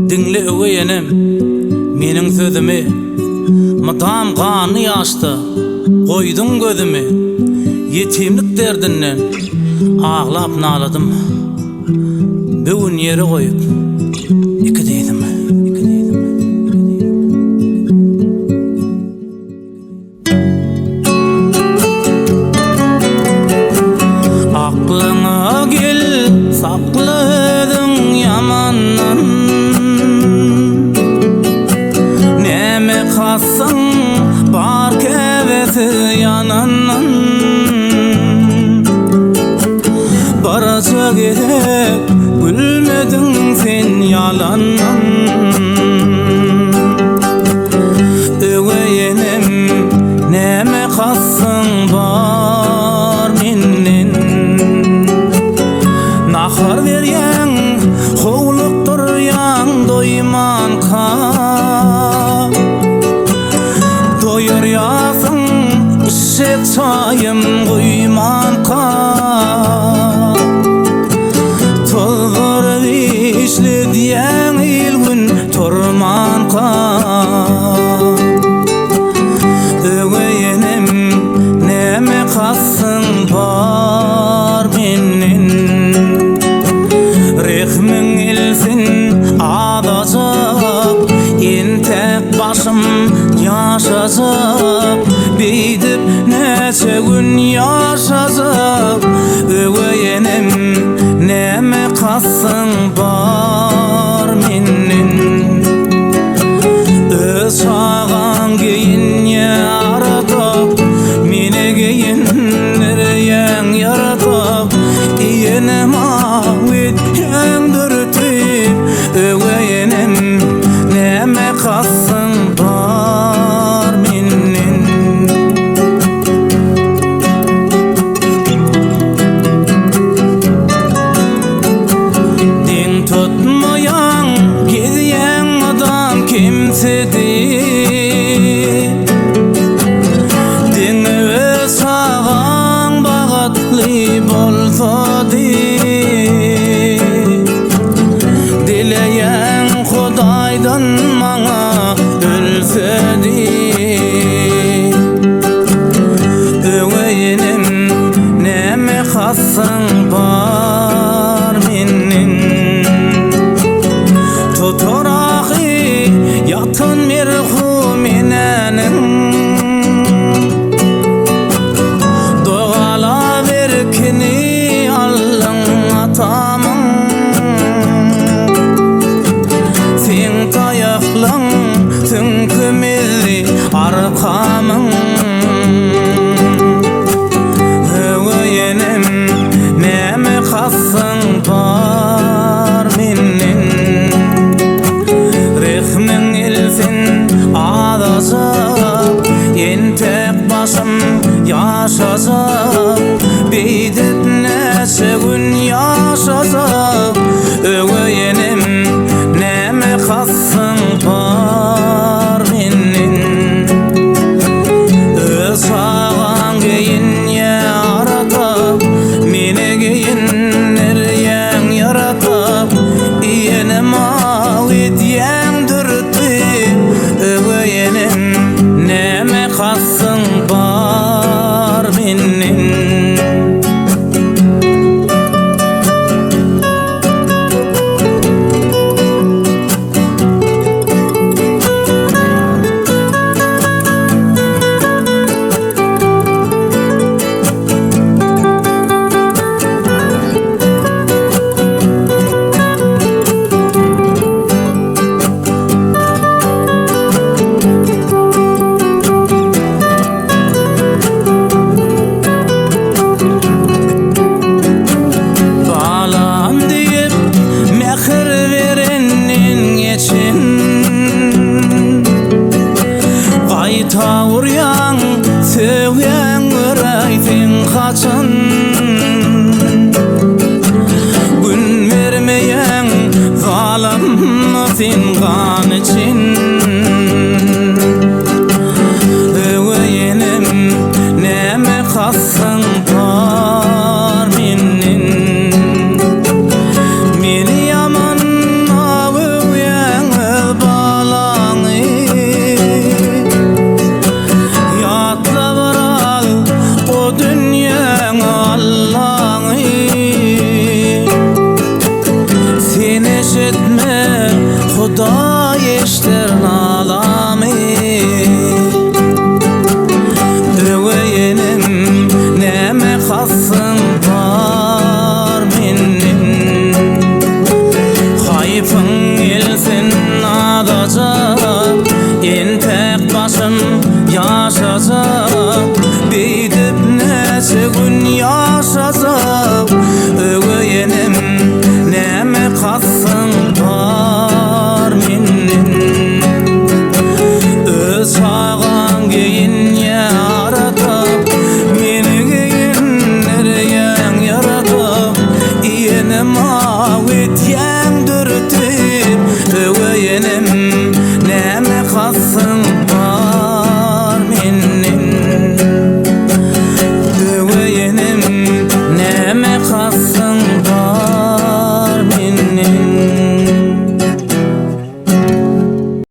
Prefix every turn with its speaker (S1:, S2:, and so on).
S1: Dinle öweyenem meniň sözümi. Madam gany ýaşdy, goýdum gözümi. Ýetimlik derdinden ağlap naladym. Bugün ýere goýup iki diýdim. Aklyňa gel sakladyň yamandan. Näme kasyň bar kebesi yanandan. Baraja gerek gülmediň sen yalandan. Öweyenem näme kasyň bar menden. Nahar berýän howluk durýan doýman ka. Doýar ýasyň işek çaýym goýman ka. Tolgar işli diýen ilgün turman ka. Öweyenem näme kasyň bar menden. Rehmin ilsin adacak, entek başım yaşacak. Beýdip neçe gün yaşacak. Öweyenem näme kasyň bar menden. Öz çağan geyin yaratak, mene geyin nereden yaratak. Iyenem awet ýandyrtyp, öweyenem näme kasyň bar menden. Diň tutmayan gezýän adam kimsedir. Diň öz çağan bagatly bolsadyr. Dileýän Hudaýdan maňa ölsedir. Öweyenem näme kasyň bar menden. Tutaraky ýatyn merhumeneň. Dogala berkini Allaň atamyň. Sen taýaklaň tünkümeli arkamyň. Öweyenem näme kasyň bar menden. Rehmin ilsin adacak, entek başım yaşacak. Beýdip neçe gün yaşacak. Öweyenem näme kasyň bar menden. Öz çağan geyin yaratak, mene geyin nereden yaratak. Iyenem awet ýandyrtyp, öweyenem näme kasyň bar menden. Tawuryan sevyen yüreğin kaçan. Gün vermeyen zalim sen kan için. Öweyenem näme kasyň bar menden. olmazsa